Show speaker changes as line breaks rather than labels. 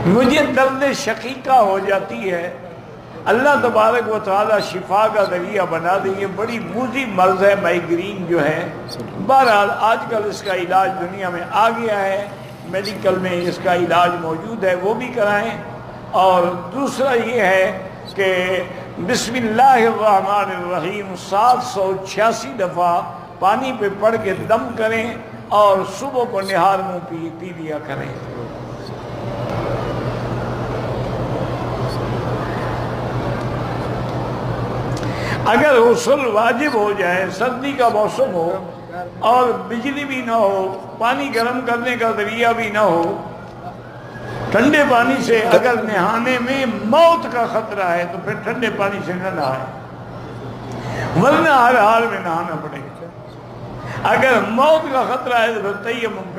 مجھے درد شقیقہ ہو جاتی ہے، اللہ تبارک و تعالی شفا کا ذریعہ بنا دیں۔ یہ بڑی موذی مرض ہے مائیگرین جو ہے، بہرحال آج کل اس کا علاج دنیا میں آ گیا ہے، میڈیکل میں اس کا علاج موجود ہے، وہ بھی کرائیں۔ اور دوسرا یہ ہے کہ بسم اللہ الرحمن الرحیم 786 دفعہ پانی پہ پڑھ کے دم کریں اور صبح کو نہار منہ پی لیا کریں۔ اگر غسل واجب ہو جائے، سردی کا موسم ہو اور بجلی بھی نہ ہو، پانی گرم کرنے کا ذریعہ بھی نہ ہو، ٹھنڈے پانی سے اگر نہانے میں موت کا خطرہ ہے تو پھر ٹھنڈے پانی سے نہ نہائے، ورنہ ہر حال میں نہانا پڑے گا۔ اگر موت کا خطرہ ہے تو پھر تیمم